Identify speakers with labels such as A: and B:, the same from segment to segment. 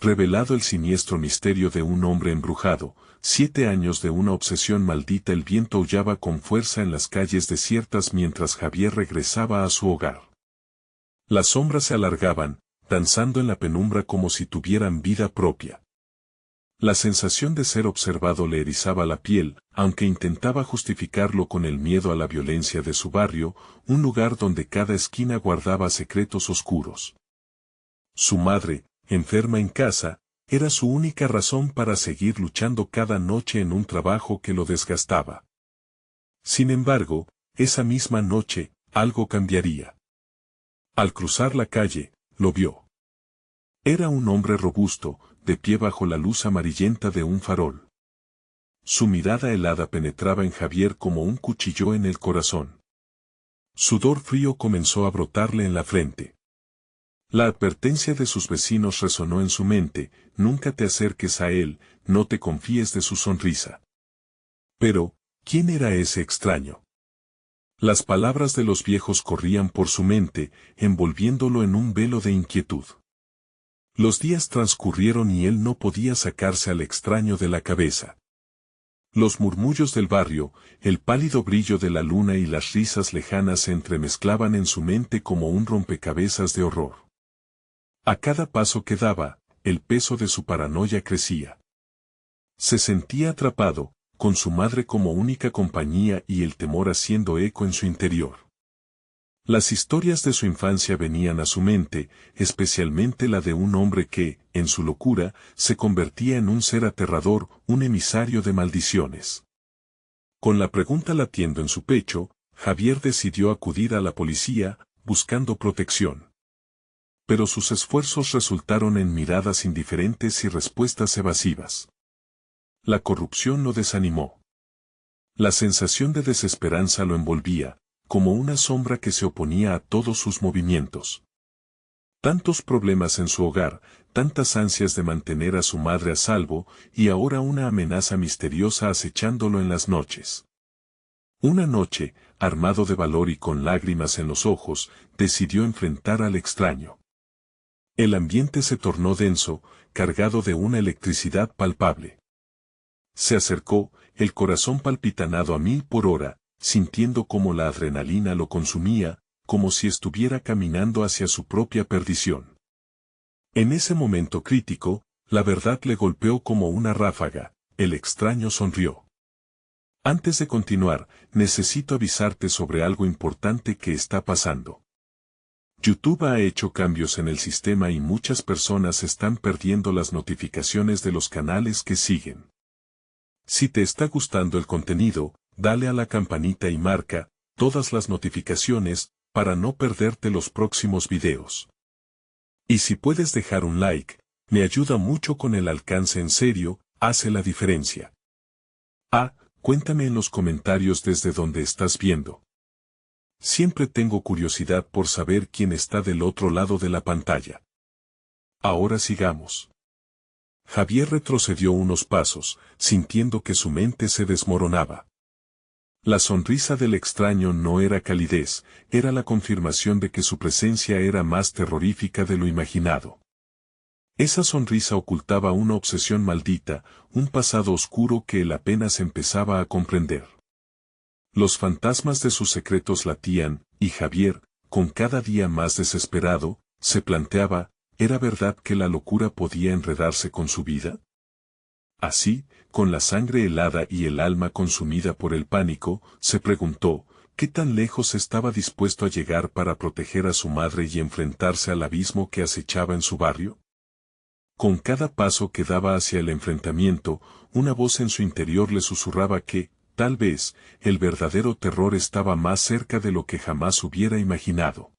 A: revelado el siniestro misterio de un hombre embrujado, 7 años de una obsesión maldita. El viento aullaba con fuerza en las calles desiertas mientras Javier regresaba a su hogar. Las sombras se alargaban, danzando en la penumbra como si tuvieran vida propia. La sensación de ser observado le erizaba la piel, aunque intentaba justificarlo con el miedo a la violencia de su barrio, un lugar donde cada esquina guardaba secretos oscuros. Su madre, enferma en casa, era su única razón para seguir luchando cada noche en un trabajo que lo desgastaba. Sin embargo, esa misma noche, algo cambiaría. Al cruzar la calle, lo vio. Era un hombre robusto, de pie bajo la luz amarillenta de un farol. Su mirada helada penetraba en Javier como un cuchillo en el corazón. Sudor frío comenzó a brotarle en la frente. La advertencia de sus vecinos resonó en su mente: nunca te acerques a él, no te confíes de su sonrisa. Pero, ¿quién era ese extraño? Las palabras de los viejos corrían por su mente, envolviéndolo en un velo de inquietud. Los días transcurrieron y él no podía sacarse al extraño de la cabeza. Los murmullos del barrio, el pálido brillo de la luna y las risas lejanas se entremezclaban en su mente como un rompecabezas de horror. A cada paso que daba, el peso de su paranoia crecía. Se sentía atrapado, con su madre como única compañía y el temor haciendo eco en su interior. Las historias de su infancia venían a su mente, especialmente la de un hombre que, en su locura, se convertía en un ser aterrador, un emisario de maldiciones. Con la pregunta latiendo en su pecho, Javier decidió acudir a la policía, buscando protección. Pero sus esfuerzos resultaron en miradas indiferentes y respuestas evasivas. La corrupción lo desanimó. La sensación de desesperanza lo envolvía, como una sombra que se oponía a todos sus movimientos. Tantos problemas en su hogar, tantas ansias de mantener a su madre a salvo, y ahora una amenaza misteriosa acechándolo en las noches. Una noche, armado de valor y con lágrimas en los ojos, decidió enfrentar al extraño. El ambiente se tornó denso, cargado de una electricidad palpable. Se acercó, el corazón palpitando a 1000 por hora, sintiendo como la adrenalina lo consumía, como si estuviera caminando hacia su propia perdición. En ese momento crítico, la verdad le golpeó como una ráfaga. El extraño sonrió. Antes de continuar, necesito avisarte sobre algo importante que está pasando. YouTube ha hecho cambios en el sistema y muchas personas están perdiendo las notificaciones de los canales que siguen. Si te está gustando el contenido, dale a la campanita y marca todas las notificaciones para no perderte los próximos videos. Y si puedes dejar un like, me ayuda mucho con el alcance. En serio, hace la diferencia. Cuéntame en los comentarios desde donde estás viendo. Siempre tengo curiosidad por saber quién está del otro lado de la pantalla. Ahora sigamos. Javier retrocedió unos pasos, sintiendo que su mente se desmoronaba. La sonrisa del extraño no era calidez, era la confirmación de que su presencia era más terrorífica de lo imaginado. Esa sonrisa ocultaba una obsesión maldita, un pasado oscuro que él apenas empezaba a comprender. Los fantasmas de sus secretos latían, y Javier, con cada día más desesperado, se planteaba: ¿era verdad que la locura podía enredarse con su vida? Así, con la sangre helada y el alma consumida por el pánico, se preguntó, ¿qué tan lejos estaba dispuesto a llegar para proteger a su madre y enfrentarse al abismo que acechaba en su barrio? Con cada paso que daba hacia el enfrentamiento, una voz en su interior le susurraba que, tal vez, el verdadero terror estaba más cerca de lo que jamás hubiera imaginado.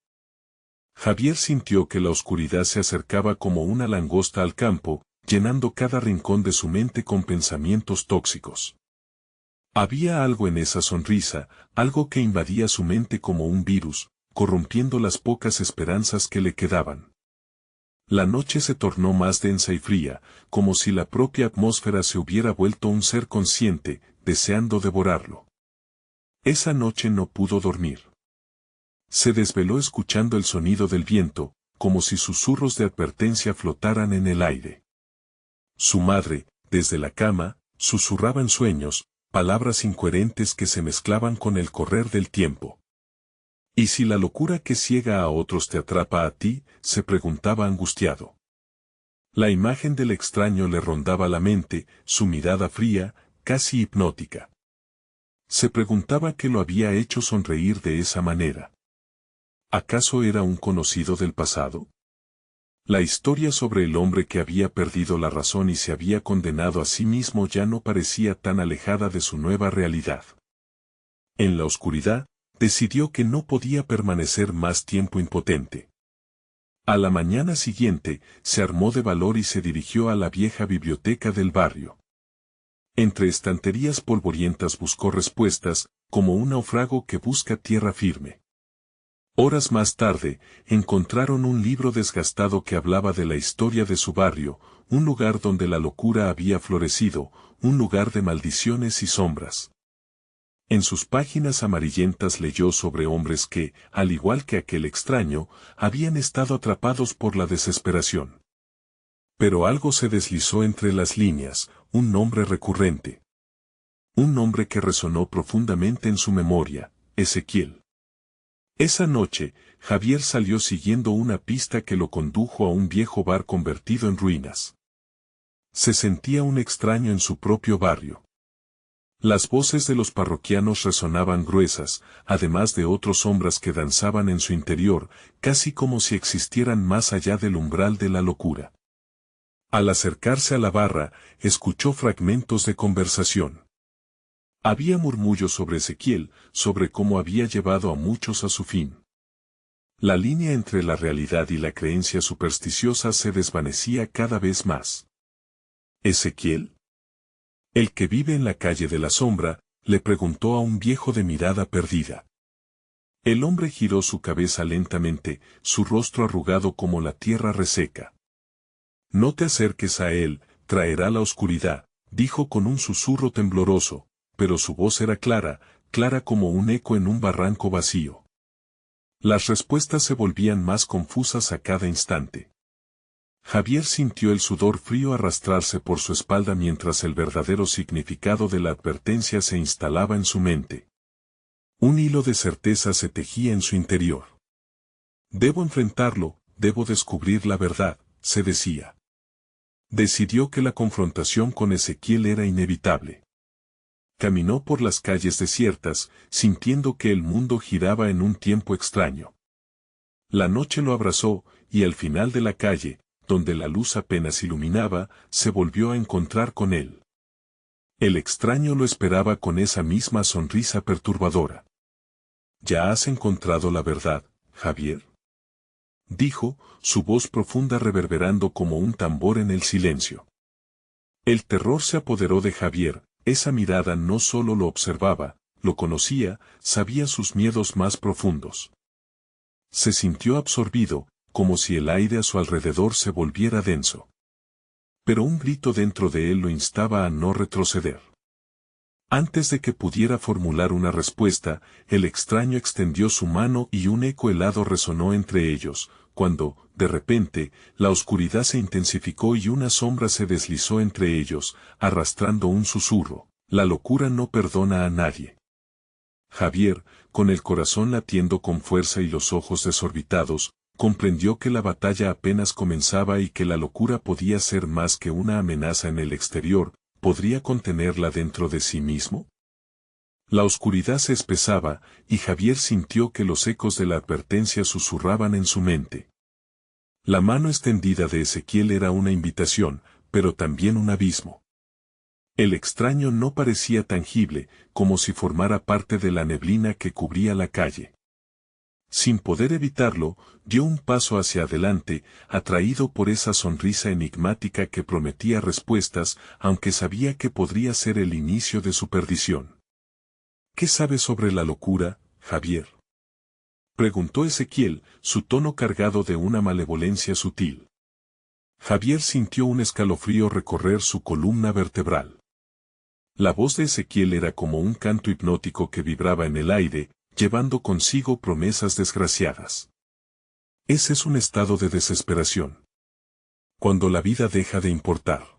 A: Javier sintió que la oscuridad se acercaba como una langosta al campo, llenando cada rincón de su mente con pensamientos tóxicos. Había algo en esa sonrisa, algo que invadía su mente como un virus, corrompiendo las pocas esperanzas que le quedaban. La noche se tornó más densa y fría, como si la propia atmósfera se hubiera vuelto un ser consciente, deseando devorarlo. Esa noche no pudo dormir. Se desveló escuchando el sonido del viento, como si susurros de advertencia flotaran en el aire. Su madre, desde la cama, susurraba en sueños, palabras incoherentes que se mezclaban con el correr del tiempo. ¿Y si la locura que ciega a otros te atrapa a ti?, se preguntaba angustiado. La imagen del extraño le rondaba la mente, su mirada fría, casi hipnótica. Se preguntaba qué lo había hecho sonreír de esa manera. ¿Acaso era un conocido del pasado? La historia sobre el hombre que había perdido la razón y se había condenado a sí mismo ya no parecía tan alejada de su nueva realidad. En la oscuridad, decidió que no podía permanecer más tiempo impotente. A la mañana siguiente, se armó de valor y se dirigió a la vieja biblioteca del barrio. Entre estanterías polvorientas buscó respuestas, como un náufrago que busca tierra firme. Horas más tarde, encontraron un libro desgastado que hablaba de la historia de su barrio, un lugar donde la locura había florecido, un lugar de maldiciones y sombras. En sus páginas amarillentas leyó sobre hombres que, al igual que aquel extraño, habían estado atrapados por la desesperación. Pero algo se deslizó entre las líneas, un nombre recurrente. Un nombre que resonó profundamente en su memoria, Ezequiel. Esa noche, Javier salió siguiendo una pista que lo condujo a un viejo bar convertido en ruinas. Se sentía un extraño en su propio barrio. Las voces de los parroquianos resonaban gruesas, además de otras sombras que danzaban en su interior, casi como si existieran más allá del umbral de la locura. Al acercarse a la barra, escuchó fragmentos de conversación. Había murmullos sobre Ezequiel, sobre cómo había llevado a muchos a su fin. La línea entre la realidad y la creencia supersticiosa se desvanecía cada vez más. ¿Ezequiel? El que vive en la calle de la sombra, le preguntó a un viejo de mirada perdida. El hombre giró su cabeza lentamente, su rostro arrugado como la tierra reseca. No te acerques a él, traerá la oscuridad, dijo con un susurro tembloroso, pero su voz era clara, clara como un eco en un barranco vacío. Las respuestas se volvían más confusas a cada instante. Javier sintió el sudor frío arrastrarse por su espalda mientras el verdadero significado de la advertencia se instalaba en su mente. Un hilo de certeza se tejía en su interior. Debo enfrentarlo, debo descubrir la verdad, se decía. Decidió que la confrontación con Ezequiel era inevitable. Caminó por las calles desiertas, sintiendo que el mundo giraba en un tiempo extraño. La noche lo abrazó, y al final de la calle, donde la luz apenas iluminaba, se volvió a encontrar con él. El extraño lo esperaba con esa misma sonrisa perturbadora. ¿Ya has encontrado la verdad, Javier?, dijo, su voz profunda reverberando como un tambor en el silencio. El terror se apoderó de Javier. Esa mirada no solo lo observaba, lo conocía, sabía sus miedos más profundos. Se sintió absorbido, como si el aire a su alrededor se volviera denso. Pero un grito dentro de él lo instaba a no retroceder. Antes de que pudiera formular una respuesta, el extraño extendió su mano y un eco helado resonó entre ellos, cuando, de repente, la oscuridad se intensificó y una sombra se deslizó entre ellos, arrastrando un susurro: la locura no perdona a nadie. Javier, con el corazón latiendo con fuerza y los ojos desorbitados, comprendió que la batalla apenas comenzaba y que la locura podía ser más que una amenaza en el exterior. ¿Podría contenerla dentro de sí mismo? La oscuridad se espesaba, y Javier sintió que los ecos de la advertencia susurraban en su mente. La mano extendida de Ezequiel era una invitación, pero también un abismo. El extraño no parecía tangible, como si formara parte de la neblina que cubría la calle. Sin poder evitarlo, dio un paso hacia adelante, atraído por esa sonrisa enigmática que prometía respuestas, aunque sabía que podría ser el inicio de su perdición. ¿Qué sabes sobre la locura, Javier?, preguntó Ezequiel, su tono cargado de una malevolencia sutil. Javier sintió un escalofrío recorrer su columna vertebral. La voz de Ezequiel era como un canto hipnótico que vibraba en el aire, llevando consigo promesas desgraciadas. Ese es un estado de desesperación. Cuando la vida deja de importar.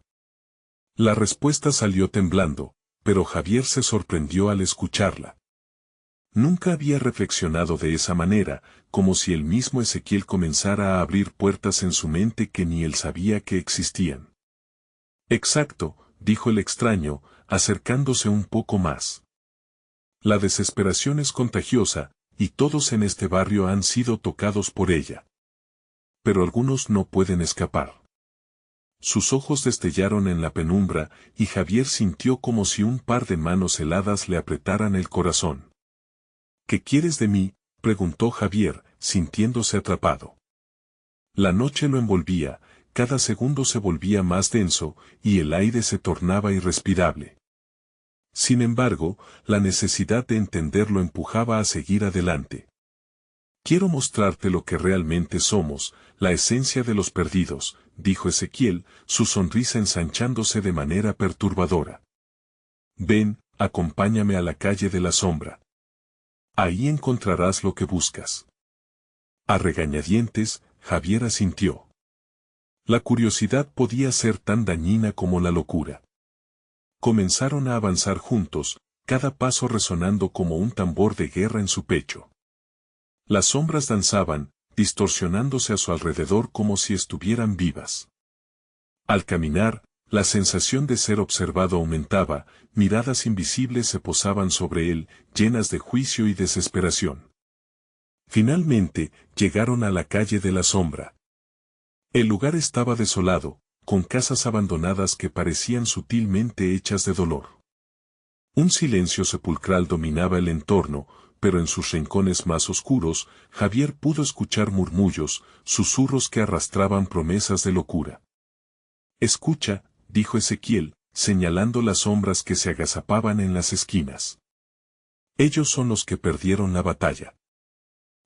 A: La respuesta salió temblando, pero Javier se sorprendió al escucharla. Nunca había reflexionado de esa manera, como si el mismo Ezequiel comenzara a abrir puertas en su mente que ni él sabía que existían. Exacto, dijo el extraño, acercándose un poco más. La desesperación es contagiosa, y todos en este barrio han sido tocados por ella. Pero algunos no pueden escapar. Sus ojos destellaron en la penumbra, y Javier sintió como si un par de manos heladas le apretaran el corazón. ¿Qué quieres de mí?, preguntó Javier, sintiéndose atrapado. La noche lo envolvía, cada segundo se volvía más denso, y el aire se tornaba irrespirable. Sin embargo, la necesidad de entender lo empujaba a seguir adelante. Quiero mostrarte lo que realmente somos, la esencia de los perdidos, dijo Ezequiel, su sonrisa ensanchándose de manera perturbadora. Ven, acompáñame a la calle de la sombra. Ahí encontrarás lo que buscas. A regañadientes, Javier asintió. La curiosidad podía ser tan dañina como la locura. Comenzaron a avanzar juntos, cada paso resonando como un tambor de guerra en su pecho. Las sombras danzaban, distorsionándose a su alrededor como si estuvieran vivas. Al caminar, la sensación de ser observado aumentaba, miradas invisibles se posaban sobre él, llenas de juicio y desesperación. Finalmente, llegaron a la calle de la sombra. El lugar estaba desolado, con casas abandonadas que parecían sutilmente hechas de dolor. Un silencio sepulcral dominaba el entorno, pero en sus rincones más oscuros, Javier pudo escuchar murmullos, susurros que arrastraban promesas de locura. Escucha, dijo Ezequiel, señalando las sombras que se agazapaban en las esquinas. Ellos son los que perdieron la batalla.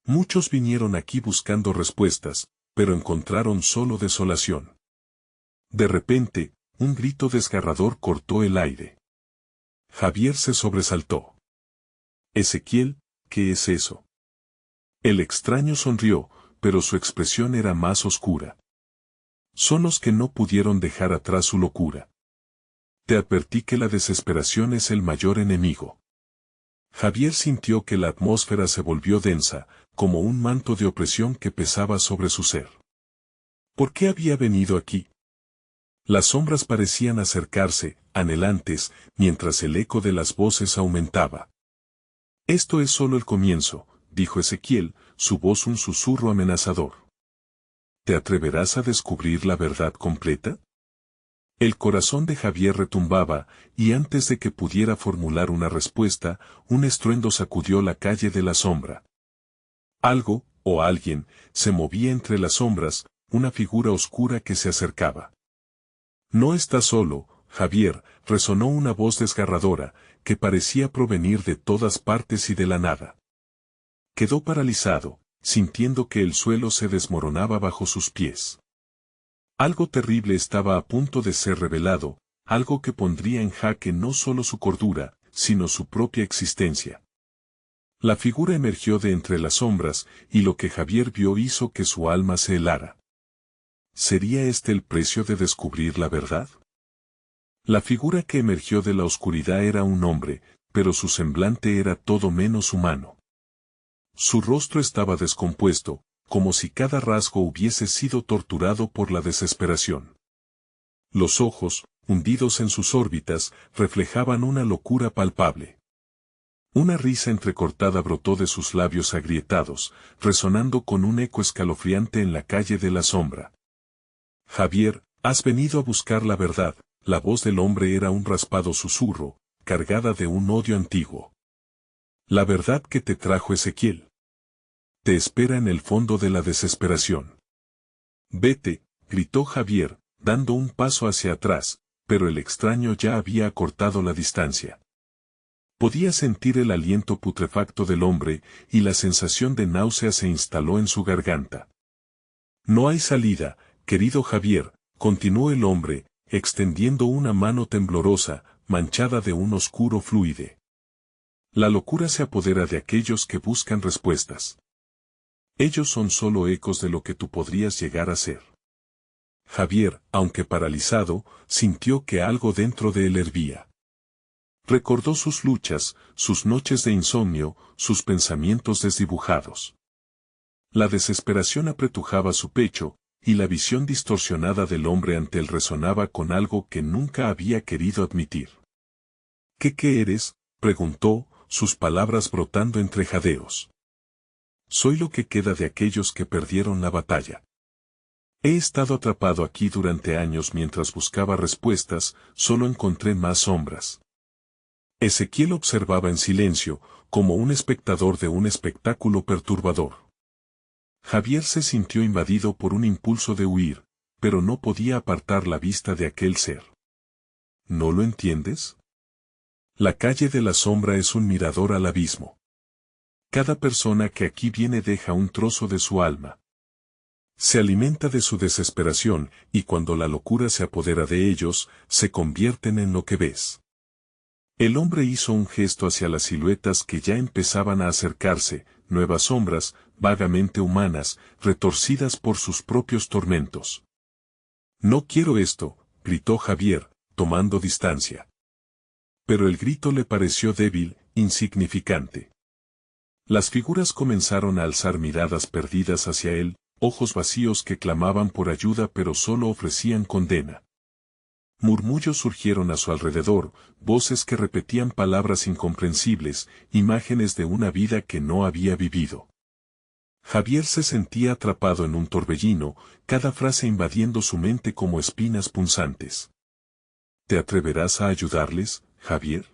A: Muchos vinieron aquí buscando respuestas, pero encontraron solo desolación. De repente, un grito desgarrador cortó el aire. Javier se sobresaltó. Ezequiel, ¿qué es eso? El extraño sonrió, pero su expresión era más oscura. Son los que no pudieron dejar atrás su locura. Te advertí que la desesperación es el mayor enemigo. Javier sintió que la atmósfera se volvió densa, como un manto de opresión que pesaba sobre su ser. ¿Por qué había venido aquí? Las sombras parecían acercarse, anhelantes, mientras el eco de las voces aumentaba. Esto es solo el comienzo, dijo Ezequiel, su voz un susurro amenazador. ¿Te atreverás a descubrir la verdad completa? El corazón de Javier retumbaba, y antes de que pudiera formular una respuesta, un estruendo sacudió la calle de la sombra. Algo, o alguien, se movía entre las sombras, una figura oscura que se acercaba. No estás solo, Javier, resonó una voz desgarradora, que parecía provenir de todas partes y de la nada. Quedó paralizado, sintiendo que el suelo se desmoronaba bajo sus pies. Algo terrible estaba a punto de ser revelado, algo que pondría en jaque no solo su cordura, sino su propia existencia. La figura emergió de entre las sombras, y lo que Javier vio hizo que su alma se helara. ¿Sería este el precio de descubrir la verdad? La figura que emergió de la oscuridad era un hombre, pero su semblante era todo menos humano. Su rostro estaba descompuesto, como si cada rasgo hubiese sido torturado por la desesperación. Los ojos, hundidos en sus órbitas, reflejaban una locura palpable. Una risa entrecortada brotó de sus labios agrietados, resonando con un eco escalofriante en la calle de la sombra. Javier, has venido a buscar la verdad. La voz del hombre era un raspado susurro, cargada de un odio antiguo. La verdad que te trajo Ezequiel. Te espera en el fondo de la desesperación. Vete, gritó Javier, dando un paso hacia atrás, pero el extraño ya había acortado la distancia. Podía sentir el aliento putrefacto del hombre, y la sensación de náusea se instaló en su garganta. No hay salida, querido Javier, continuó el hombre, extendiendo una mano temblorosa, manchada de un oscuro fluide. La locura se apodera de aquellos que buscan respuestas. Ellos son solo ecos de lo que tú podrías llegar a ser. Javier, aunque paralizado, sintió que algo dentro de él hervía. Recordó sus luchas, sus noches de insomnio, sus pensamientos desdibujados. La desesperación apretujaba su pecho, y la visión distorsionada del hombre ante él resonaba con algo que nunca había querido admitir. ¿Qué eres?, preguntó, sus palabras brotando entre jadeos. Soy lo que queda de aquellos que perdieron la batalla. He estado atrapado aquí durante años mientras buscaba respuestas, solo encontré más sombras. Ezequiel observaba en silencio, como un espectador de un espectáculo perturbador. Javier se sintió invadido por un impulso de huir, pero no podía apartar la vista de aquel ser. ¿No lo entiendes? La calle de la sombra es un mirador al abismo. Cada persona que aquí viene deja un trozo de su alma. Se alimenta de su desesperación, y cuando la locura se apodera de ellos, se convierten en lo que ves. El hombre hizo un gesto hacia las siluetas que ya empezaban a acercarse, nuevas sombras, vagamente humanas, retorcidas por sus propios tormentos. No quiero esto, gritó Javier, tomando distancia. Pero el grito le pareció débil, insignificante. Las figuras comenzaron a alzar miradas perdidas hacia él, ojos vacíos que clamaban por ayuda pero solo ofrecían condena. Murmullos surgieron a su alrededor, voces que repetían palabras incomprensibles, imágenes de una vida que no había vivido. Javier se sentía atrapado en un torbellino, cada frase invadiendo su mente como espinas punzantes. ¿Te atreverás a ayudarles, Javier?,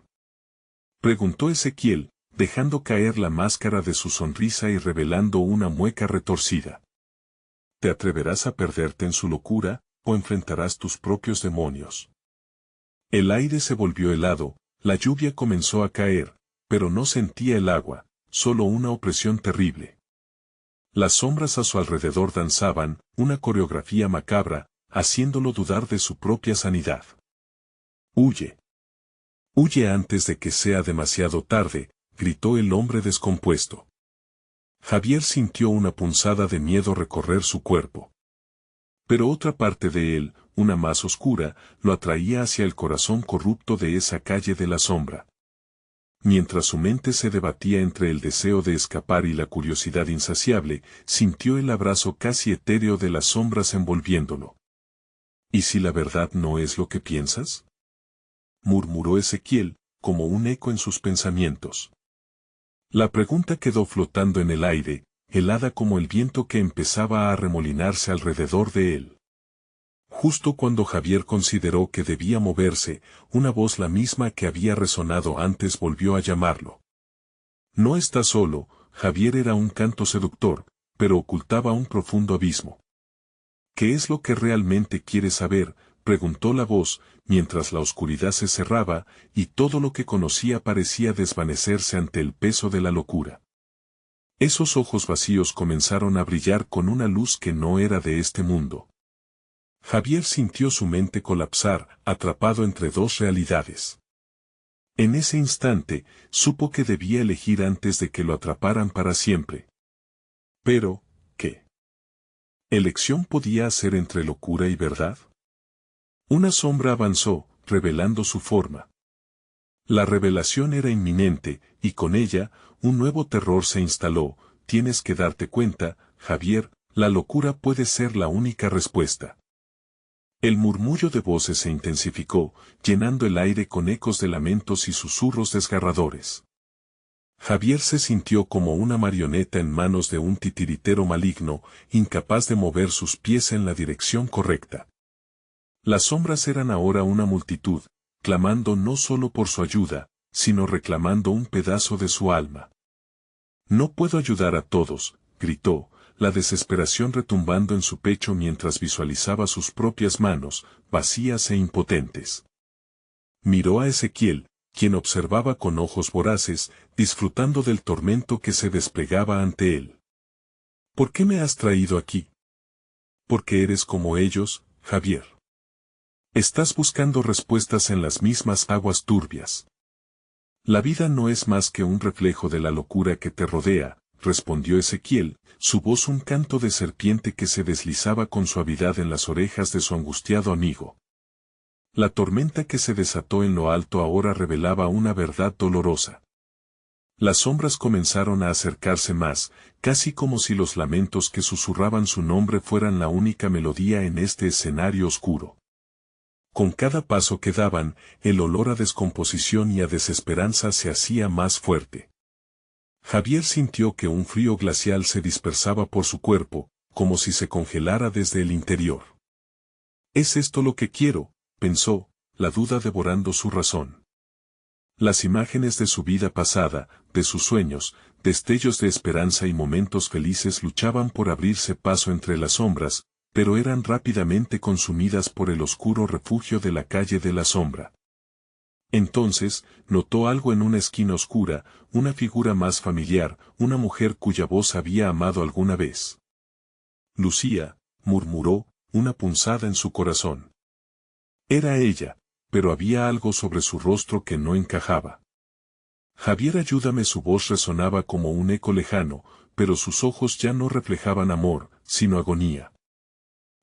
A: preguntó Ezequiel, dejando caer la máscara de su sonrisa y revelando una mueca retorcida. ¿Te atreverás a perderte en su locura, o enfrentarás tus propios demonios? El aire se volvió helado, la lluvia comenzó a caer, pero no sentía el agua, solo una opresión terrible. Las sombras a su alrededor danzaban, una coreografía macabra, haciéndolo dudar de su propia sanidad. Huye. Huye antes de que sea demasiado tarde, gritó el hombre descompuesto. Javier sintió una punzada de miedo recorrer su cuerpo. Pero otra parte de él, una más oscura, lo atraía hacia el corazón corrupto de esa calle de la sombra. Mientras su mente se debatía entre el deseo de escapar y la curiosidad insaciable, sintió el abrazo casi etéreo de las sombras envolviéndolo. ¿Y si la verdad no es lo que piensas?, murmuró Ezequiel, como un eco en sus pensamientos. La pregunta quedó flotando en el aire, helada como el viento que empezaba a arremolinarse alrededor de él. Justo cuando Javier consideró que debía moverse, una voz, la misma que había resonado antes, volvió a llamarlo. No está solo. Javier era un canto seductor, pero ocultaba un profundo abismo. ¿Qué es lo que realmente quieres saber?, preguntó la voz, mientras la oscuridad se cerraba, y todo lo que conocía parecía desvanecerse ante el peso de la locura. Esos ojos vacíos comenzaron a brillar con una luz que no era de este mundo. Javier sintió su mente colapsar, atrapado entre dos realidades. En ese instante, supo que debía elegir antes de que lo atraparan para siempre. Pero, ¿qué elección podía hacer entre locura y verdad? Una sombra avanzó, revelando su forma. La revelación era inminente, y con ella, un nuevo terror se instaló. Tienes que darte cuenta, Javier, la locura puede ser la única respuesta. El murmullo de voces se intensificó, llenando el aire con ecos de lamentos y susurros desgarradores. Javier se sintió como una marioneta en manos de un titiritero maligno, incapaz de mover sus pies en la dirección correcta. Las sombras eran ahora una multitud, clamando no solo por su ayuda, sino reclamando un pedazo de su alma. No puedo ayudar a todos, gritó, la desesperación retumbando en su pecho mientras visualizaba sus propias manos, vacías e impotentes. Miró a Ezequiel, quien observaba con ojos voraces, disfrutando del tormento que se desplegaba ante él. ¿Por qué me has traído aquí? Porque eres como ellos, Javier. Estás buscando respuestas en las mismas aguas turbias. La vida no es más que un reflejo de la locura que te rodea, respondió Ezequiel, su voz un canto de serpiente que se deslizaba con suavidad en las orejas de su angustiado amigo. La tormenta que se desató en lo alto ahora revelaba una verdad dolorosa. Las sombras comenzaron a acercarse más, casi como si los lamentos que susurraban su nombre fueran la única melodía en este escenario oscuro. Con cada paso que daban, el olor a descomposición y a desesperanza se hacía más fuerte. Javier sintió que un frío glacial se dispersaba por su cuerpo, como si se congelara desde el interior. «¿Es esto lo que quiero?», pensó, la duda devorando su razón. Las imágenes de su vida pasada, de sus sueños, destellos de esperanza y momentos felices luchaban por abrirse paso entre las sombras, pero eran rápidamente consumidas por el oscuro refugio de la calle de la sombra. Entonces, notó algo en una esquina oscura, una figura más familiar, una mujer cuya voz había amado alguna vez. «Lucía», murmuró, una punzada en su corazón. Era ella, pero había algo sobre su rostro que no encajaba. «Javier, ayúdame», su voz resonaba como un eco lejano, pero sus ojos ya no reflejaban amor, sino agonía.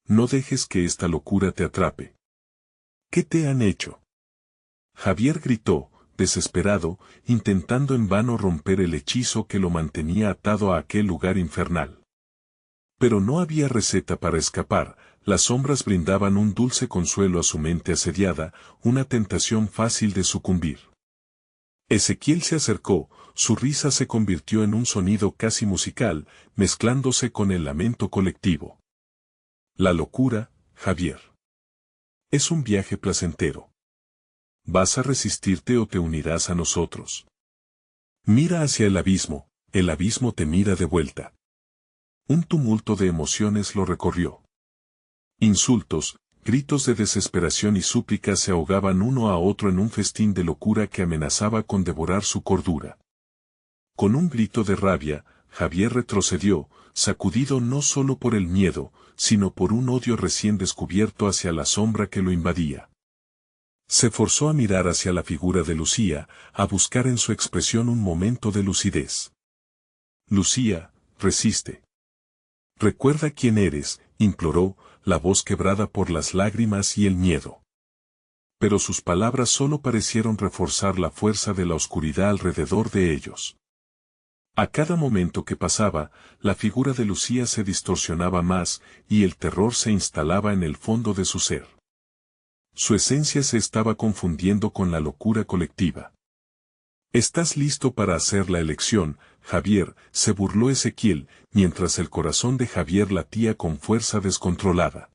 A: «No dejes que esta locura te atrape». «¿Qué te han hecho?». Javier gritó, desesperado, intentando en vano romper el hechizo que lo mantenía atado a aquel lugar infernal. Pero no había receta para escapar. Las sombras brindaban un dulce consuelo a su mente asediada, una tentación fácil de sucumbir. Ezequiel se acercó, su risa se convirtió en un sonido casi musical, mezclándose con el lamento colectivo. «La locura, Javier. Es un viaje placentero. ¿Vas a resistirte o te unirás a nosotros? Mira hacia el abismo te mira de vuelta». Un tumulto de emociones lo recorrió. Insultos, gritos de desesperación y súplicas se ahogaban uno a otro en un festín de locura que amenazaba con devorar su cordura. Con un grito de rabia, Javier retrocedió, sacudido no solo por el miedo, sino por un odio recién descubierto hacia la sombra que lo invadía. Se forzó a mirar hacia la figura de Lucía, a buscar en su expresión un momento de lucidez. «Lucía, resiste. Recuerda quién eres», imploró, la voz quebrada por las lágrimas y el miedo. Pero sus palabras solo parecieron reforzar la fuerza de la oscuridad alrededor de ellos. A cada momento que pasaba, la figura de Lucía se distorsionaba más, y el terror se instalaba en el fondo de su ser. Su esencia se estaba confundiendo con la locura colectiva. «¿Estás listo para hacer la elección, Javier?», se burló Ezequiel, mientras el corazón de Javier latía con fuerza descontrolada.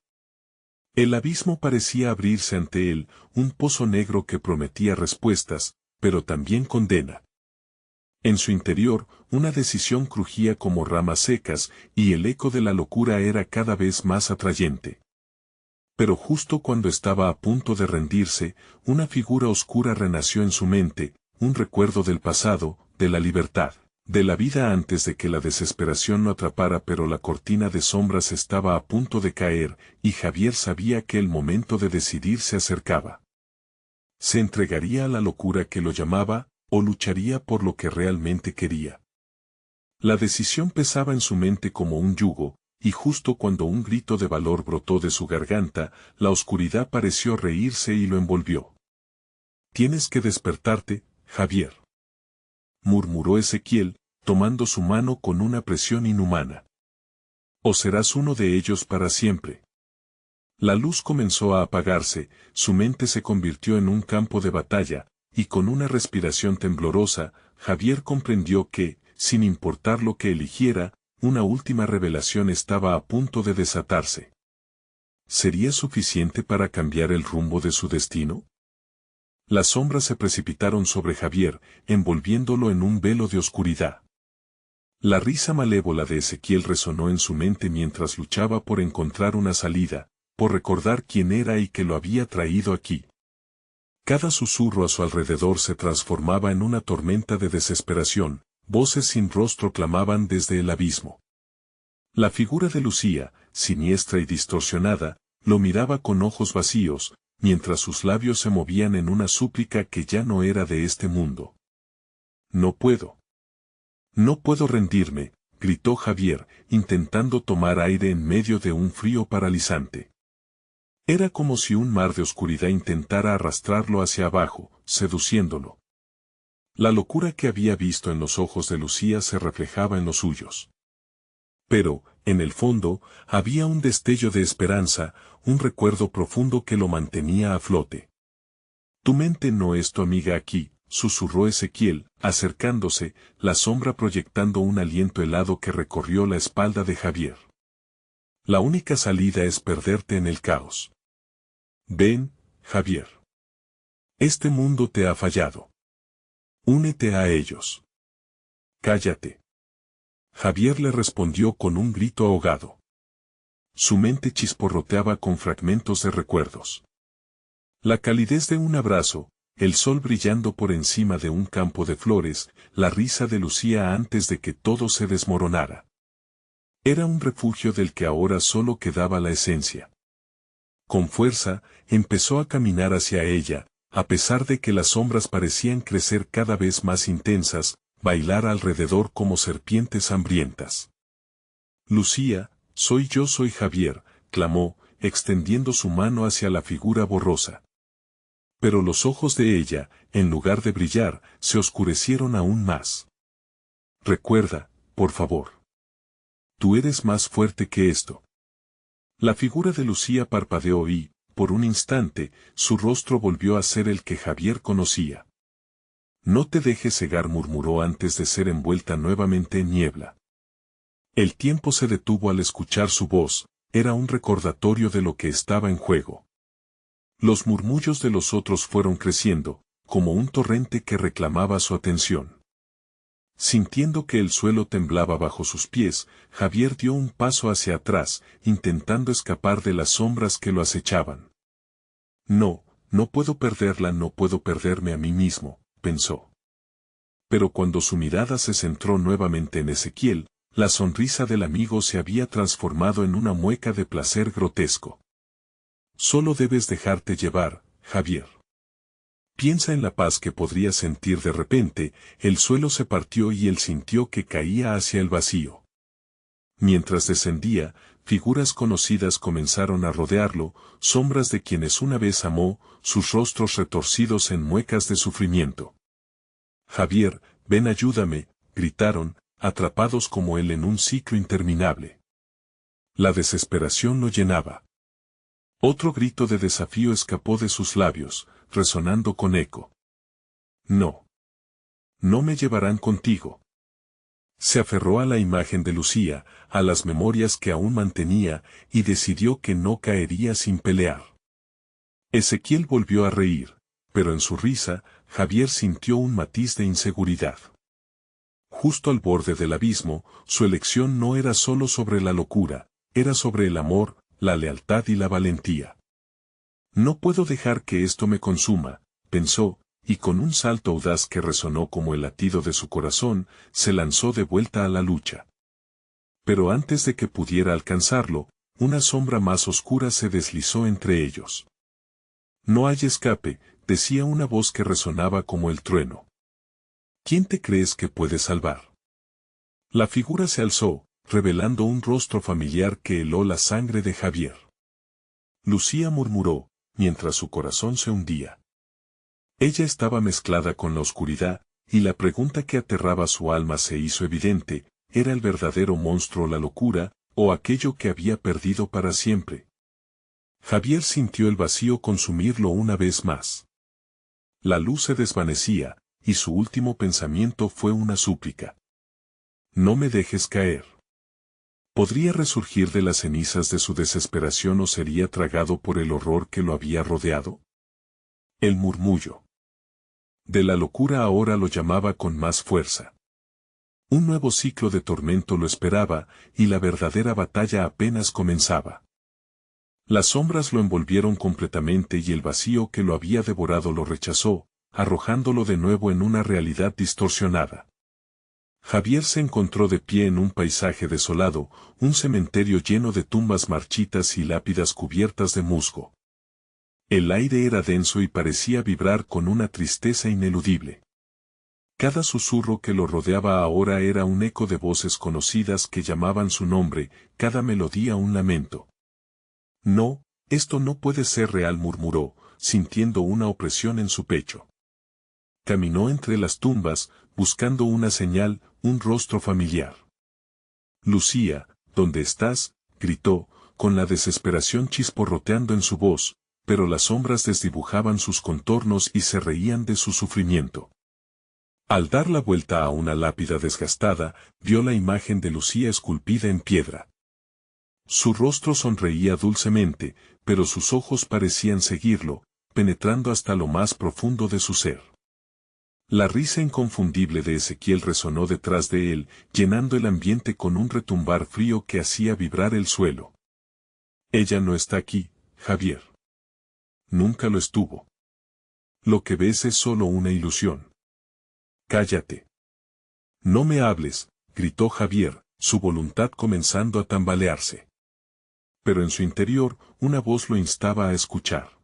A: El abismo parecía abrirse ante él, un pozo negro que prometía respuestas, pero también condena. En su interior, una decisión crujía como ramas secas, y el eco de la locura era cada vez más atrayente. Pero justo cuando estaba a punto de rendirse, una figura oscura renació en su mente, un recuerdo del pasado, de la libertad, de la vida antes de que la desesperación lo atrapara, pero la cortina de sombras estaba a punto de caer, y Javier sabía que el momento de decidir se acercaba. ¿Se entregaría a la locura que lo llamaba, o lucharía por lo que realmente quería? La decisión pesaba en su mente como un yugo, y justo cuando un grito de valor brotó de su garganta, la oscuridad pareció reírse y lo envolvió. «Tienes que despertarte, Javier», murmuró Ezequiel, tomando su mano con una presión inhumana. «O serás uno de ellos para siempre». La luz comenzó a apagarse, su mente se convirtió en un campo de batalla, y con una respiración temblorosa, Javier comprendió que, sin importar lo que eligiera, una última revelación estaba a punto de desatarse. ¿Sería suficiente para cambiar el rumbo de su destino? Las sombras se precipitaron sobre Javier, envolviéndolo en un velo de oscuridad. La risa malévola de Ezequiel resonó en su mente mientras luchaba por encontrar una salida, por recordar quién era y que lo había traído aquí. Cada susurro a su alrededor se transformaba en una tormenta de desesperación, voces sin rostro clamaban desde el abismo. La figura de Lucía, siniestra y distorsionada, lo miraba con ojos vacíos, mientras sus labios se movían en una súplica que ya no era de este mundo. «No puedo. No puedo rendirme, gritó Javier, intentando tomar aire en medio de un frío paralizante. Era como si un mar de oscuridad intentara arrastrarlo hacia abajo, seduciéndolo. La locura que había visto en los ojos de Lucía se reflejaba en los suyos. Pero, en el fondo, había un destello de esperanza, un recuerdo profundo que lo mantenía a flote. Tu mente no es tu amiga aquí, susurró Ezequiel, acercándose, la sombra proyectando un aliento helado que recorrió la espalda de Javier. La única salida es perderte en el caos. Ven, Javier. Este mundo te ha fallado. Únete a ellos. Cállate. Javier le respondió con un grito ahogado. Su mente chisporroteaba con fragmentos de recuerdos. La calidez de un abrazo, el sol brillando por encima de un campo de flores, la risa de Lucía antes de que todo se desmoronara. Era un refugio del que ahora solo quedaba la esencia. Con fuerza, empezó a caminar hacia ella, a pesar de que las sombras parecían crecer cada vez más intensas, bailar alrededor como serpientes hambrientas. Lucía, soy Javier, clamó, extendiendo su mano hacia la figura borrosa. Pero los ojos de ella, en lugar de brillar, se oscurecieron aún más. Recuerda, por favor. Tú eres más fuerte que esto. La figura de Lucía parpadeó y, por un instante, su rostro volvió a ser el que Javier conocía. No te dejes cegar, murmuró antes de ser envuelta nuevamente en niebla. El tiempo se detuvo al escuchar su voz, era un recordatorio de lo que estaba en juego. Los murmullos de los otros fueron creciendo, como un torrente que reclamaba su atención. Sintiendo que el suelo temblaba bajo sus pies, Javier dio un paso hacia atrás, intentando escapar de las sombras que lo acechaban. No, no puedo perderla, no puedo perderme a mí mismo, pensó. Pero cuando su mirada se centró nuevamente en Ezequiel, la sonrisa del amigo se había transformado en una mueca de placer grotesco. Solo debes dejarte llevar, Javier. Piensa en la paz que podría sentir de repente, el suelo se partió y él sintió que caía hacia el vacío. Mientras descendía, figuras conocidas comenzaron a rodearlo, sombras de quienes una vez amó, sus rostros retorcidos en muecas de sufrimiento. Javier, ven, ayúdame, gritaron, atrapados como él en un ciclo interminable. La desesperación lo llenaba. Otro grito de desafío escapó de sus labios, resonando con eco. No. No me llevarán contigo. Se aferró a la imagen de Lucía, a las memorias que aún mantenía, y decidió que no caería sin pelear. Ezequiel volvió a reír, pero en su risa, Javier sintió un matiz de inseguridad. Justo al borde del abismo, su elección no era solo sobre la locura, era sobre el amor, la lealtad y la valentía. No puedo dejar que esto me consuma, pensó, y con un salto audaz que resonó como el latido de su corazón, se lanzó de vuelta a la lucha. Pero antes de que pudiera alcanzarlo, una sombra más oscura se deslizó entre ellos. No hay escape, decía una voz que resonaba como el trueno. ¿Quién te crees que puede salvar? La figura se alzó, revelando un rostro familiar que heló la sangre de Javier. Lucía murmuró, mientras su corazón se hundía. Ella estaba mezclada con la oscuridad, y la pregunta que aterraba su alma se hizo evidente, ¿era el verdadero monstruo la locura, o aquello que había perdido para siempre? Javier sintió el vacío consumirlo una vez más. La luz se desvanecía, y su último pensamiento fue una súplica. No me dejes caer. ¿Podría resurgir de las cenizas de su desesperación o sería tragado por el horror que lo había rodeado? El murmullo de la locura ahora lo llamaba con más fuerza. Un nuevo ciclo de tormento lo esperaba, y la verdadera batalla apenas comenzaba. Las sombras lo envolvieron completamente y el vacío que lo había devorado lo rechazó, arrojándolo de nuevo en una realidad distorsionada. Javier se encontró de pie en un paisaje desolado, un cementerio lleno de tumbas marchitas y lápidas cubiertas de musgo. El aire era denso y parecía vibrar con una tristeza ineludible. Cada susurro que lo rodeaba ahora era un eco de voces conocidas que llamaban su nombre, cada melodía un lamento. No, esto no puede ser real, murmuró, sintiendo una opresión en su pecho. Caminó entre las tumbas, buscando una señal, un rostro familiar. Lucía, ¿dónde estás?, gritó, con la desesperación chisporroteando en su voz, pero las sombras desdibujaban sus contornos y se reían de su sufrimiento. Al dar la vuelta a una lápida desgastada, vio la imagen de Lucía esculpida en piedra. Su rostro sonreía dulcemente, pero sus ojos parecían seguirlo, penetrando hasta lo más profundo de su ser. La risa inconfundible de Ezequiel resonó detrás de él, llenando el ambiente con un retumbar frío que hacía vibrar el suelo. Ella no está aquí, Javier. Nunca lo estuvo. Lo que ves es solo una ilusión. Cállate. No me hables, gritó Javier, su voluntad comenzando a tambalearse. Pero en su interior, una voz lo instaba a escuchar.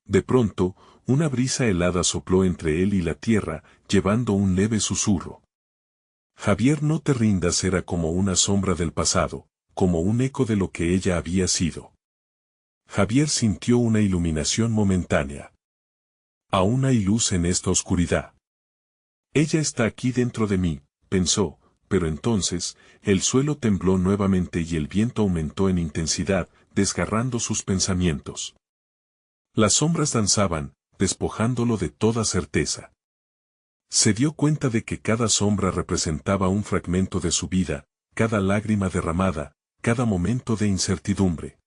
A: De pronto, una brisa helada sopló entre él y la tierra, llevando un leve susurro. Javier, no te rindas, era como una sombra del pasado, como un eco de lo que ella había sido. Javier sintió una iluminación momentánea. Aún hay luz en esta oscuridad. Ella está aquí dentro de mí, pensó, pero entonces, el suelo tembló nuevamente y el viento aumentó en intensidad, desgarrando sus pensamientos. Las sombras danzaban, despojándolo de toda certeza. Se dio cuenta de que cada sombra representaba un fragmento de su vida, cada lágrima derramada, cada momento de incertidumbre.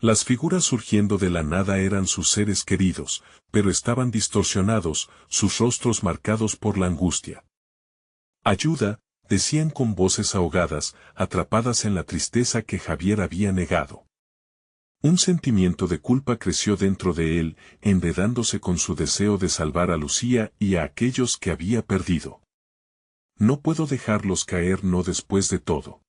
A: Las figuras surgiendo de la nada eran sus seres queridos, pero estaban distorsionados, sus rostros marcados por la angustia. Ayuda, decían con voces ahogadas, atrapadas en la tristeza que Javier había negado. Un sentimiento de culpa creció dentro de él, enredándose con su deseo de salvar a Lucía y a aquellos que había perdido. No puedo dejarlos caer, no después de todo.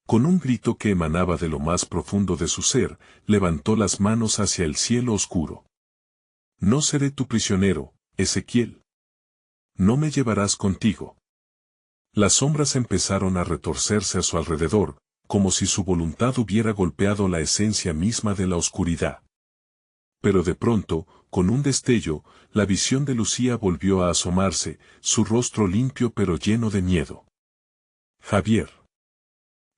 A: Con un grito que emanaba de lo más profundo de su ser, levantó las manos hacia el cielo oscuro. No seré tu prisionero, Ezequiel. No me llevarás contigo. Las sombras empezaron a retorcerse a su alrededor, como si su voluntad hubiera golpeado la esencia misma de la oscuridad. Pero de pronto, con un destello, la visión de Lucía volvió a asomarse, su rostro limpio pero lleno de miedo. Javier.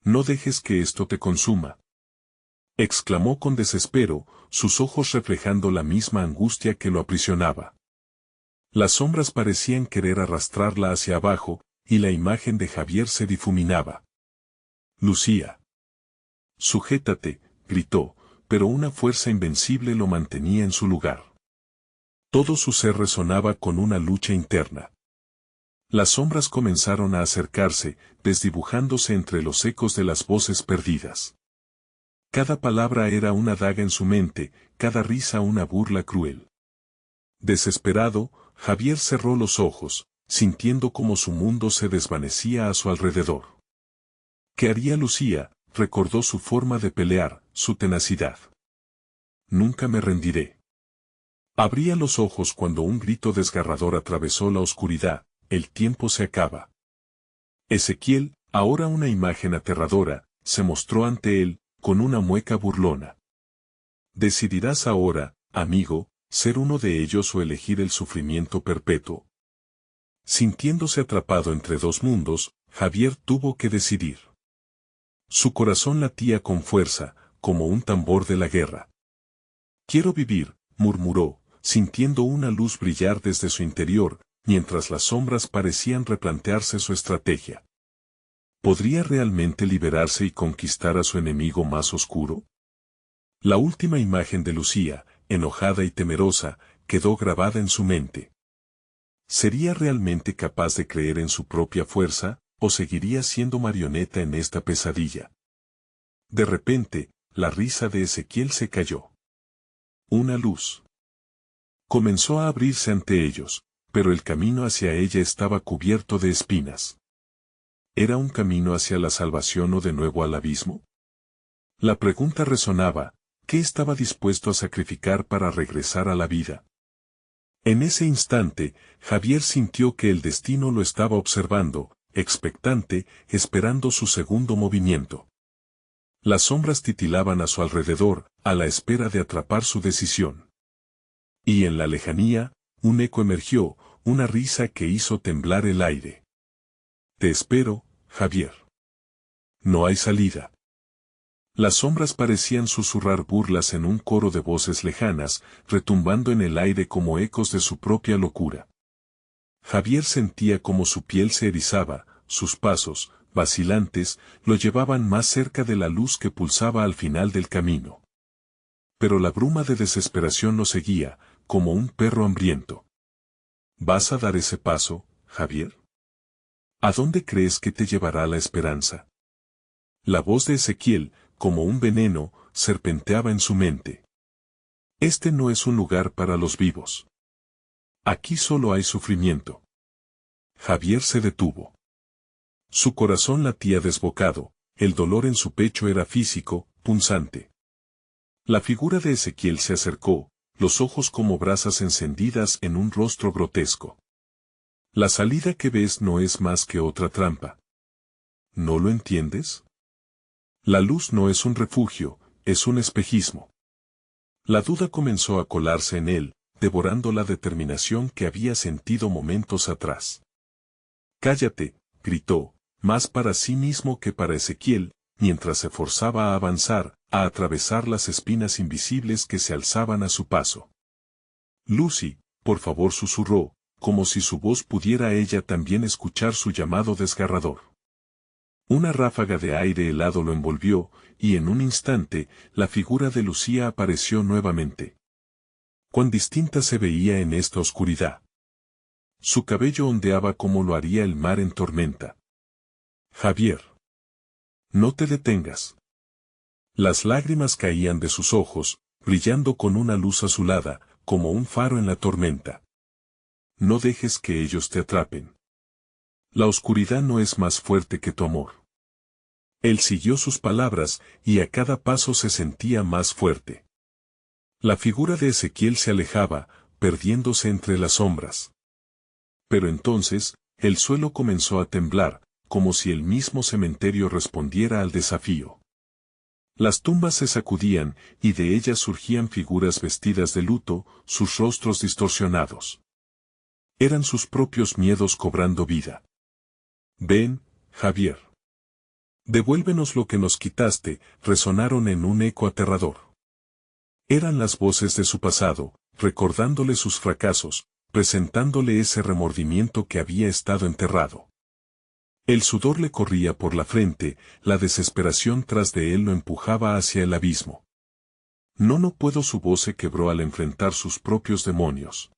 A: No dejes que esto te consuma. Exclamó con desespero, sus ojos reflejando la misma angustia que lo aprisionaba. Las sombras parecían querer arrastrarla hacia abajo, y la imagen de Javier se difuminaba. Lucía. Sujétate, gritó, pero una fuerza invencible lo mantenía en su lugar. Todo su ser resonaba con una lucha interna. Las sombras comenzaron a acercarse, desdibujándose entre los ecos de las voces perdidas. Cada palabra era una daga en su mente, cada risa una burla cruel. Desesperado, Javier cerró los ojos, sintiendo como su mundo se desvanecía a su alrededor. ¿Qué haría Lucía? Recordó su forma de pelear, su tenacidad. Nunca me rendiré. Abría los ojos cuando un grito desgarrador atravesó la oscuridad. El tiempo se acaba. Ezequiel, ahora una imagen aterradora, se mostró ante él, con una mueca burlona. ¿Decidirás ahora, amigo, ser uno de ellos o elegir el sufrimiento perpetuo? Sintiéndose atrapado entre dos mundos, Javier tuvo que decidir. Su corazón latía con fuerza, como un tambor de la guerra. Quiero vivir, murmuró, sintiendo una luz brillar desde su interior, mientras las sombras parecían replantearse su estrategia. ¿Podría realmente liberarse y conquistar a su enemigo más oscuro? La última imagen de Lucía, enojada y temerosa, quedó grabada en su mente. ¿Sería realmente capaz de creer en su propia fuerza, o seguiría siendo marioneta en esta pesadilla? De repente, la risa de Ezequiel se cayó. Una luz comenzó a abrirse ante ellos, pero el camino hacia ella estaba cubierto de espinas. ¿Era un camino hacia la salvación o de nuevo al abismo? La pregunta resonaba, ¿qué estaba dispuesto a sacrificar para regresar a la vida? En ese instante, Javier sintió que el destino lo estaba observando, expectante, esperando su segundo movimiento. Las sombras titilaban a su alrededor, a la espera de atrapar su decisión. Y en la lejanía, un eco emergió, una risa que hizo temblar el aire. Te espero, Javier. No hay salida. Las sombras parecían susurrar burlas en un coro de voces lejanas, retumbando en el aire como ecos de su propia locura. Javier sentía como su piel se erizaba, sus pasos, vacilantes, lo llevaban más cerca de la luz que pulsaba al final del camino. Pero la bruma de desesperación lo seguía, como un perro hambriento. ¿Vas a dar ese paso, Javier? ¿A dónde crees que te llevará la esperanza? La voz de Ezequiel, como un veneno, serpenteaba en su mente. Este no es un lugar para los vivos. Aquí solo hay sufrimiento. Javier se detuvo. Su corazón latía desbocado, el dolor en su pecho era físico, punzante. La figura de Ezequiel se acercó, los ojos como brasas encendidas en un rostro grotesco. La salida que ves no es más que otra trampa. ¿No lo entiendes? La luz no es un refugio, es un espejismo. La duda comenzó a colarse en él, devorando la determinación que había sentido momentos atrás. Cállate, gritó, más para sí mismo que para Ezequiel, mientras se forzaba a avanzar, a atravesar las espinas invisibles que se alzaban a su paso. Lucy, por favor, susurró, como si su voz pudiera ella también escuchar su llamado desgarrador. Una ráfaga de aire helado lo envolvió, y en un instante, la figura de Lucía apareció nuevamente. Cuán distinta se veía en esta oscuridad. Su cabello ondeaba como lo haría el mar en tormenta. Javier. No te detengas. Las lágrimas caían de sus ojos, brillando con una luz azulada, como un faro en la tormenta. No dejes que ellos te atrapen. La oscuridad no es más fuerte que tu amor. Él siguió sus palabras, y a cada paso se sentía más fuerte. La figura de Ezequiel se alejaba, perdiéndose entre las sombras. Pero entonces, el suelo comenzó a temblar, como si el mismo cementerio respondiera al desafío. Las tumbas se sacudían, y de ellas surgían figuras vestidas de luto, sus rostros distorsionados. Eran sus propios miedos cobrando vida. Ven, Javier. Devuélvenos lo que nos quitaste, resonaron en un eco aterrador. Eran las voces de su pasado, recordándole sus fracasos, presentándole ese remordimiento que había estado enterrado. El sudor le corría por la frente, la desesperación tras de él lo empujaba hacia el abismo. No puedo, su voz se quebró al enfrentar sus propios demonios.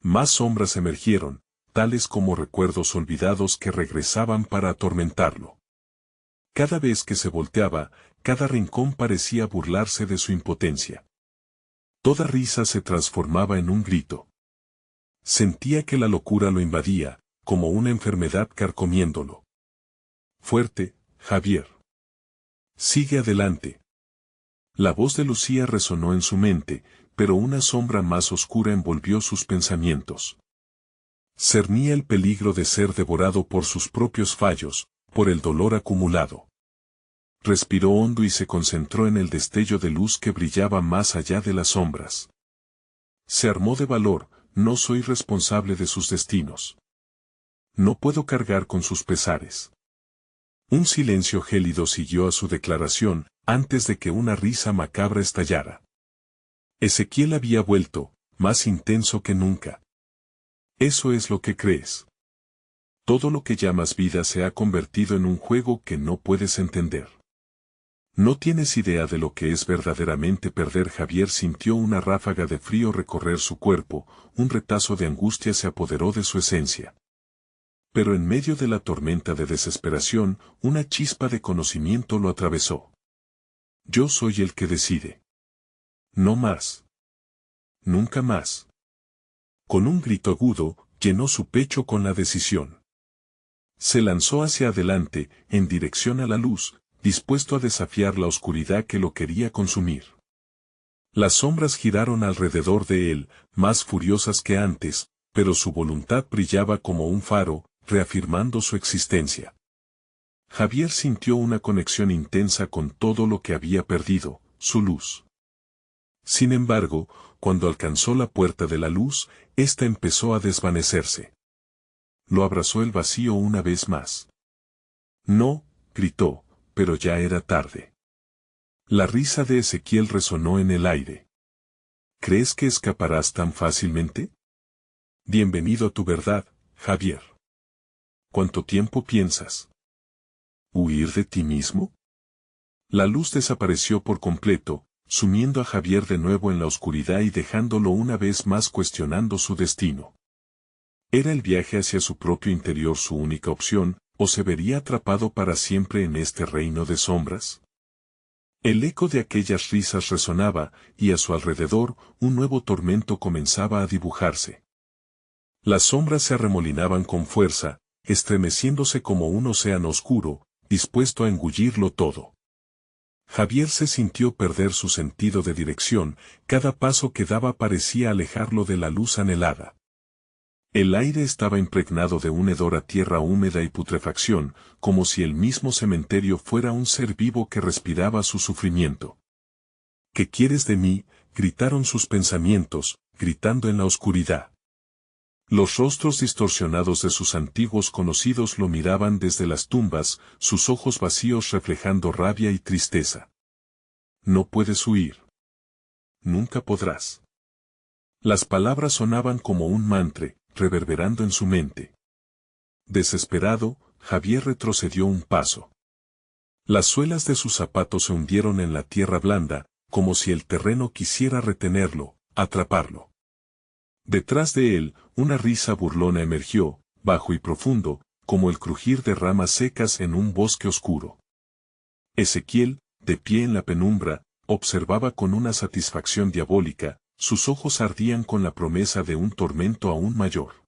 A: Más sombras emergieron, tales como recuerdos olvidados que regresaban para atormentarlo. Cada vez que se volteaba, cada rincón parecía burlarse de su impotencia. Toda risa se transformaba en un grito. Sentía que la locura lo invadía, como una enfermedad carcomiéndolo. Fuerte, Javier. Sigue adelante. La voz de Lucía resonó en su mente, pero una sombra más oscura envolvió sus pensamientos. Cernía el peligro de ser devorado por sus propios fallos, por el dolor acumulado. Respiró hondo y se concentró en el destello de luz que brillaba más allá de las sombras. Se armó de valor, no soy responsable de sus destinos. No puedo cargar con sus pesares. Un silencio gélido siguió a su declaración, antes de que una risa macabra estallara. Ezequiel había vuelto, más intenso que nunca. Eso es lo que crees. Todo lo que llamas vida se ha convertido en un juego que no puedes entender. No tienes idea de lo que es verdaderamente perder. Javier sintió una ráfaga de frío recorrer su cuerpo, un retazo de angustia se apoderó de su esencia. Pero en medio de la tormenta de desesperación, una chispa de conocimiento lo atravesó. Yo soy el que decide. No más. Nunca más. Con un grito agudo, llenó su pecho con la decisión. Se lanzó hacia adelante, en dirección a la luz, dispuesto a desafiar la oscuridad que lo quería consumir. Las sombras giraron alrededor de él, más furiosas que antes, pero su voluntad brillaba como un faro, reafirmando su existencia. Javier sintió una conexión intensa con todo lo que había perdido, su luz. Sin embargo, cuando alcanzó la puerta de la luz, ésta empezó a desvanecerse. Lo abrazó el vacío una vez más. No, gritó, pero ya era tarde. La risa de Ezequiel resonó en el aire. ¿Crees que escaparás tan fácilmente? Bienvenido a tu verdad, Javier. ¿Cuánto tiempo piensas? ¿Huir de ti mismo? La luz desapareció por completo, sumiendo a Javier de nuevo en la oscuridad y dejándolo una vez más cuestionando su destino. ¿Era el viaje hacia su propio interior su única opción, o se vería atrapado para siempre en este reino de sombras? El eco de aquellas risas resonaba, y a su alrededor, un nuevo tormento comenzaba a dibujarse. Las sombras se arremolinaban con fuerza, estremeciéndose como un océano oscuro, dispuesto a engullirlo todo. Javier se sintió perder su sentido de dirección, cada paso que daba parecía alejarlo de la luz anhelada. El aire estaba impregnado de un hedor a tierra húmeda y putrefacción, como si el mismo cementerio fuera un ser vivo que respiraba su sufrimiento. ¿Qué quieres de mí?, gritaron sus pensamientos, gritando en la oscuridad. Los rostros distorsionados de sus antiguos conocidos lo miraban desde las tumbas, sus ojos vacíos reflejando rabia y tristeza. No puedes huir. Nunca podrás. Las palabras sonaban como un mantra, reverberando en su mente. Desesperado, Javier retrocedió un paso. Las suelas de sus zapatos se hundieron en la tierra blanda, como si el terreno quisiera retenerlo, atraparlo. Detrás de él, una risa burlona emergió, bajo y profundo, como el crujir de ramas secas en un bosque oscuro. Ezequiel, de pie en la penumbra, observaba con una satisfacción diabólica, sus ojos ardían con la promesa de un tormento aún mayor.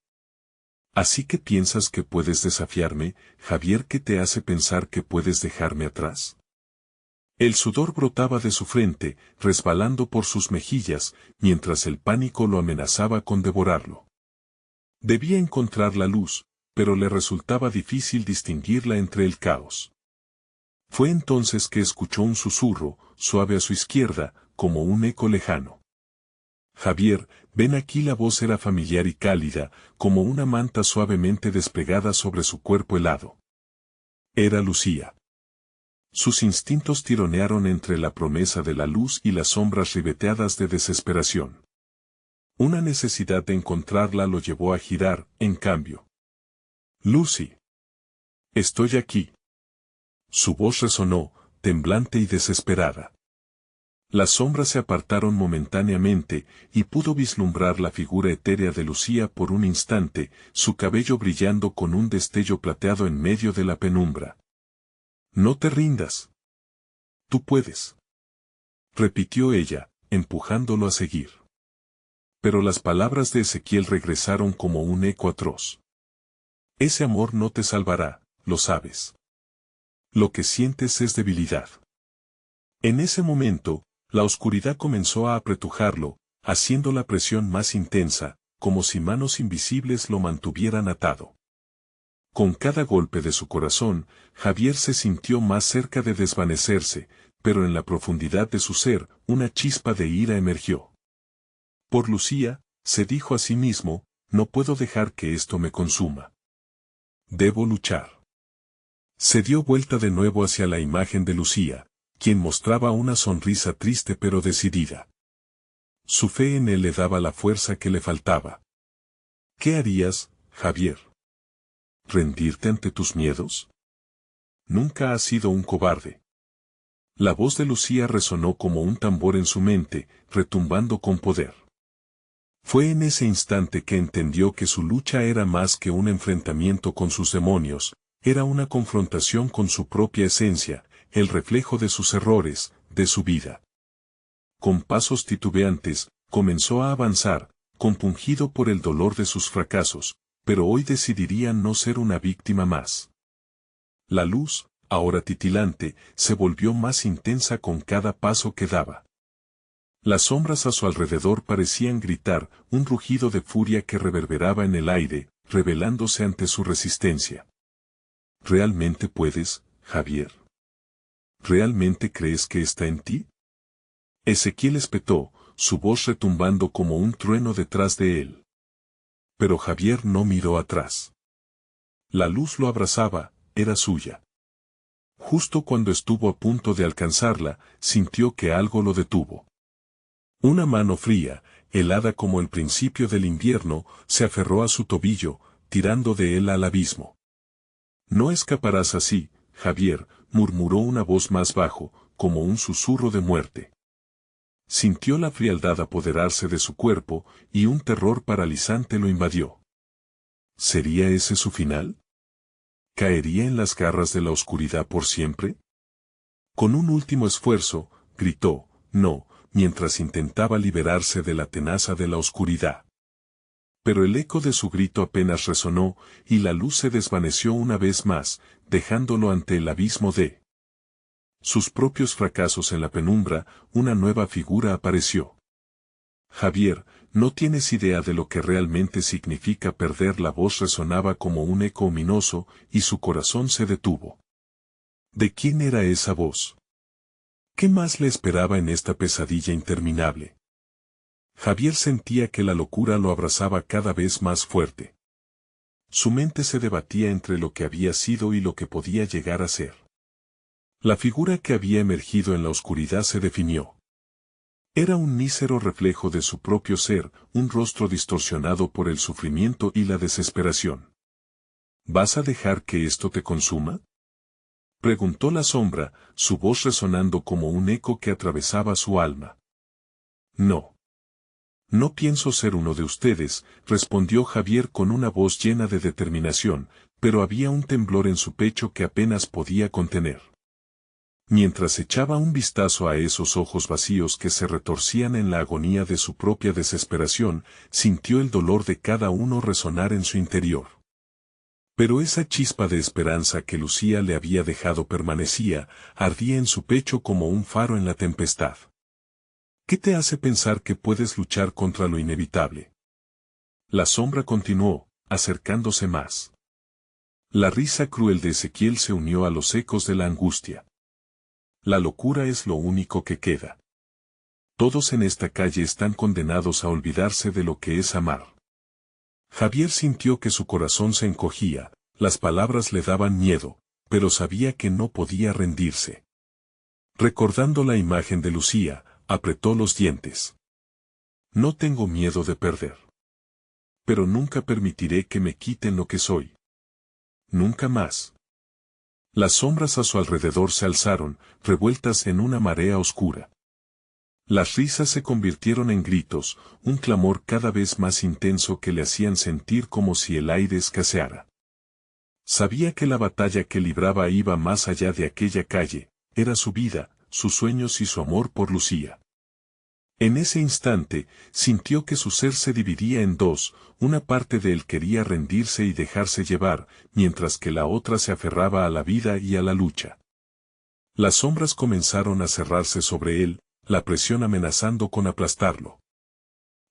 A: ¿Así que piensas que puedes desafiarme, Javier? ¿Qué te hace pensar que puedes dejarme atrás? El sudor brotaba de su frente, resbalando por sus mejillas, mientras el pánico lo amenazaba con devorarlo. Debía encontrar la luz, pero le resultaba difícil distinguirla entre el caos. Fue entonces que escuchó un susurro, suave a su izquierda, como un eco lejano. Javier, ven aquí. La voz era familiar y cálida, como una manta suavemente desplegada sobre su cuerpo helado. Era Lucía. Sus instintos tironearon entre la promesa de la luz y las sombras ribeteadas de desesperación. Una necesidad de encontrarla lo llevó a girar, en cambio. Lucy. Estoy aquí. Su voz resonó, temblante y desesperada. Las sombras se apartaron momentáneamente, y pudo vislumbrar la figura etérea de Lucía por un instante, su cabello brillando con un destello plateado en medio de la penumbra. No te rindas. Tú puedes. Repitió ella, empujándolo a seguir. Pero las palabras de Ezequiel regresaron como un eco atroz. Ese amor no te salvará, lo sabes. Lo que sientes es debilidad. En ese momento, la oscuridad comenzó a apretujarlo, haciendo la presión más intensa, como si manos invisibles lo mantuvieran atado. Con cada golpe de su corazón, Javier se sintió más cerca de desvanecerse, pero en la profundidad de su ser, una chispa de ira emergió. Por Lucía, se dijo a sí mismo, no puedo dejar que esto me consuma. Debo luchar. Se dio vuelta de nuevo hacia la imagen de Lucía, quien mostraba una sonrisa triste pero decidida. Su fe en él le daba la fuerza que le faltaba. ¿Qué harías, Javier? ¿Rendirte ante tus miedos? Nunca has sido un cobarde. La voz de Lucía resonó como un tambor en su mente, retumbando con poder. Fue en ese instante que entendió que su lucha era más que un enfrentamiento con sus demonios, era una confrontación con su propia esencia, el reflejo de sus errores, de su vida. Con pasos titubeantes, comenzó a avanzar, compungido por el dolor de sus fracasos, pero hoy decidiría no ser una víctima más. La luz, ahora titilante, se volvió más intensa con cada paso que daba. Las sombras a su alrededor parecían gritar, un rugido de furia que reverberaba en el aire, rebelándose ante su resistencia. ¿Realmente puedes, Javier? ¿Realmente crees que está en ti? Ezequiel espetó, su voz retumbando como un trueno detrás de él. Pero Javier no miró atrás. La luz lo abrazaba, era suya. Justo cuando estuvo a punto de alcanzarla, sintió que algo lo detuvo. Una mano fría, helada como el principio del invierno, se aferró a su tobillo, tirando de él al abismo. No escaparás así, Javier, murmuró una voz más bajo, como un susurro de muerte. Sintió la frialdad apoderarse de su cuerpo, y un terror paralizante lo invadió. ¿Sería ese su final? ¿Caería en las garras de la oscuridad por siempre? Con un último esfuerzo, gritó, no, mientras intentaba liberarse de la tenaza de la oscuridad. Pero el eco de su grito apenas resonó, y la luz se desvaneció una vez más, dejándolo ante el abismo de sus propios fracasos en la penumbra. Una nueva figura apareció. Javier, no tienes idea de lo que realmente significa perder. La voz resonaba como un eco ominoso, y su corazón se detuvo. ¿De quién era esa voz? ¿Qué más le esperaba en esta pesadilla interminable? Javier sentía que la locura lo abrazaba cada vez más fuerte. Su mente se debatía entre lo que había sido y lo que podía llegar a ser. La figura que había emergido en la oscuridad se definió. Era un mísero reflejo de su propio ser, un rostro distorsionado por el sufrimiento y la desesperación. ¿Vas a dejar que esto te consuma? Preguntó la sombra, su voz resonando como un eco que atravesaba su alma. No. No pienso ser uno de ustedes, respondió Javier con una voz llena de determinación, pero había un temblor en su pecho que apenas podía contener. Mientras echaba un vistazo a esos ojos vacíos que se retorcían en la agonía de su propia desesperación, sintió el dolor de cada uno resonar en su interior. Pero esa chispa de esperanza que Lucía le había dejado permanecía, ardía en su pecho como un faro en la tempestad. ¿Qué te hace pensar que puedes luchar contra lo inevitable? La sombra continuó, acercándose más. La risa cruel de Ezequiel se unió a los ecos de la angustia. La locura es lo único que queda. Todos en esta calle están condenados a olvidarse de lo que es amar. Javier sintió que su corazón se encogía, las palabras le daban miedo, pero sabía que no podía rendirse. Recordando la imagen de Lucía, apretó los dientes. No tengo miedo de perder. Pero nunca permitiré que me quiten lo que soy. Nunca más. Las sombras a su alrededor se alzaron, revueltas en una marea oscura. Las risas se convirtieron en gritos, un clamor cada vez más intenso que le hacían sentir como si el aire escaseara. Sabía que la batalla que libraba iba más allá de aquella calle, era su vida, sus sueños y su amor por Lucía. En ese instante, sintió que su ser se dividía en dos, una parte de él quería rendirse y dejarse llevar, mientras que la otra se aferraba a la vida y a la lucha. Las sombras comenzaron a cerrarse sobre él, la presión amenazando con aplastarlo.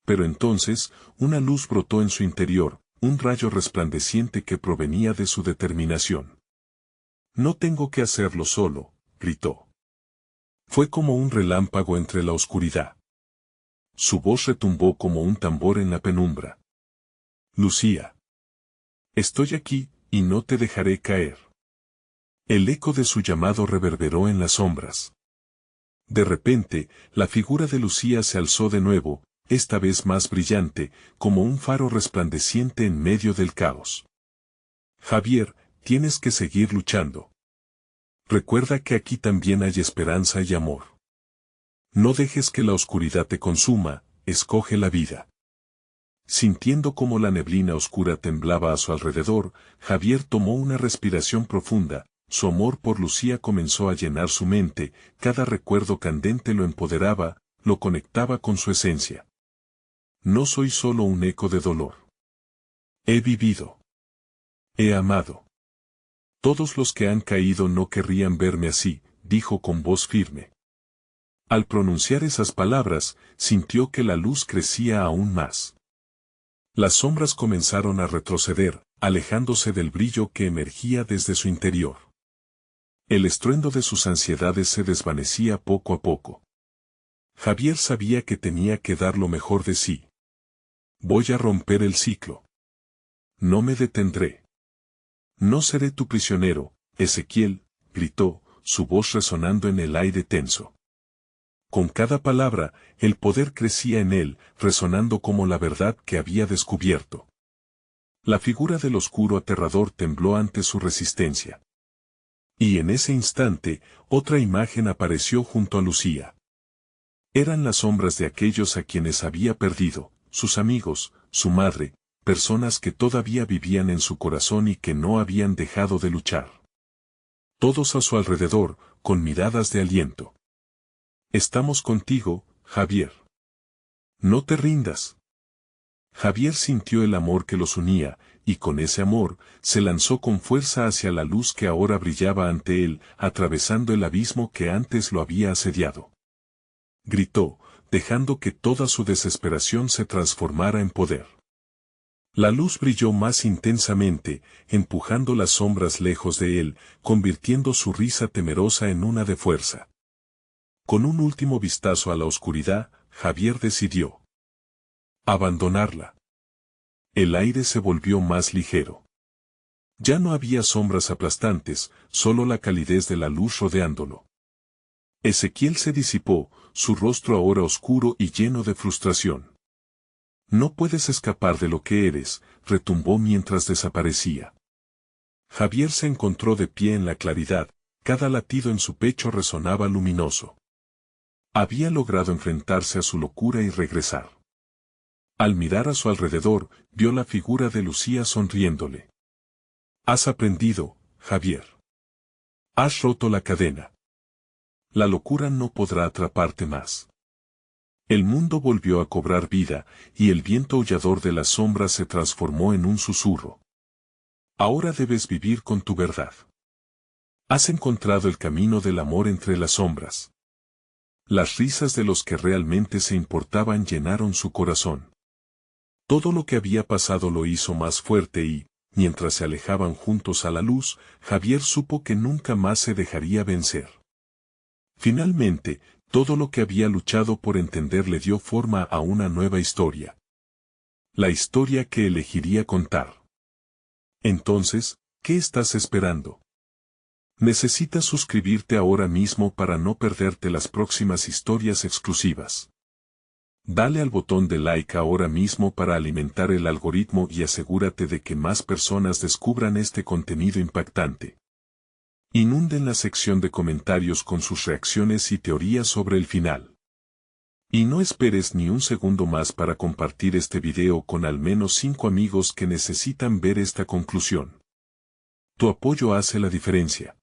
A: Pero entonces, una luz brotó en su interior, un rayo resplandeciente que provenía de su determinación. No tengo que hacerlo solo, gritó. Fue como un relámpago entre la oscuridad. Su voz retumbó como un tambor en la penumbra. Lucía. Estoy aquí, y no te dejaré caer. El eco de su llamado reverberó en las sombras. De repente, la figura de Lucía se alzó de nuevo, esta vez más brillante, como un faro resplandeciente en medio del caos. Javier, tienes que seguir luchando. Recuerda que aquí también hay esperanza y amor. No dejes que la oscuridad te consuma, escoge la vida. Sintiendo cómo la neblina oscura temblaba a su alrededor, Javier tomó una respiración profunda, su amor por Lucía comenzó a llenar su mente, cada recuerdo candente lo empoderaba, lo conectaba con su esencia. No soy solo un eco de dolor. He vivido. He amado. Todos los que han caído no querrían verme así, dijo con voz firme. Al pronunciar esas palabras, sintió que la luz crecía aún más. Las sombras comenzaron a retroceder, alejándose del brillo que emergía desde su interior. El estruendo de sus ansiedades se desvanecía poco a poco. Javier sabía que tenía que dar lo mejor de sí. Voy a romper el ciclo. No me detendré. No seré tu prisionero, Ezequiel, gritó, su voz resonando en el aire tenso. Con cada palabra, el poder crecía en él, resonando como la verdad que había descubierto. La figura del oscuro aterrador tembló ante su resistencia. Y en ese instante, otra imagen apareció junto a Lucía. Eran las sombras de aquellos a quienes había perdido, sus amigos, su madre, personas que todavía vivían en su corazón y que no habían dejado de luchar. Todos a su alrededor, con miradas de aliento. Estamos contigo, Javier. No te rindas. Javier sintió el amor que los unía, y con ese amor, se lanzó con fuerza hacia la luz que ahora brillaba ante él, atravesando el abismo que antes lo había asediado. Gritó, dejando que toda su desesperación se transformara en poder. La luz brilló más intensamente, empujando las sombras lejos de él, convirtiendo su risa temerosa en una de fuerza. Con un último vistazo a la oscuridad, Javier decidió abandonarla. El aire se volvió más ligero. Ya no había sombras aplastantes, solo la calidez de la luz rodeándolo. Ezequiel se disipó, su rostro ahora oscuro y lleno de frustración. No puedes escapar de lo que eres, retumbó mientras desaparecía. Javier se encontró de pie en la claridad, cada latido en su pecho resonaba luminoso. Había logrado enfrentarse a su locura y regresar. Al mirar a su alrededor, vio la figura de Lucía sonriéndole. Has aprendido, Javier. Has roto la cadena. La locura no podrá atraparte más. El mundo volvió a cobrar vida, y el viento aullador de las sombras se transformó en un susurro. Ahora debes vivir con tu verdad. Has encontrado el camino del amor entre las sombras. Las risas de los que realmente se importaban llenaron su corazón. Todo lo que había pasado lo hizo más fuerte y, mientras se alejaban juntos a la luz, Javier supo que nunca más se dejaría vencer. Finalmente, todo lo que había luchado por entender le dio forma a una nueva historia. La historia que elegiría contar. Entonces, ¿qué estás esperando? Necesitas suscribirte ahora mismo para no perderte las próximas historias exclusivas. Dale al botón de like ahora mismo para alimentar el algoritmo y asegúrate de que más personas descubran este contenido impactante. Inunden la sección de comentarios con sus reacciones y teorías sobre el final. Y no esperes ni un segundo más para compartir este video con al menos 5 amigos que necesitan ver esta conclusión. Tu apoyo hace la diferencia.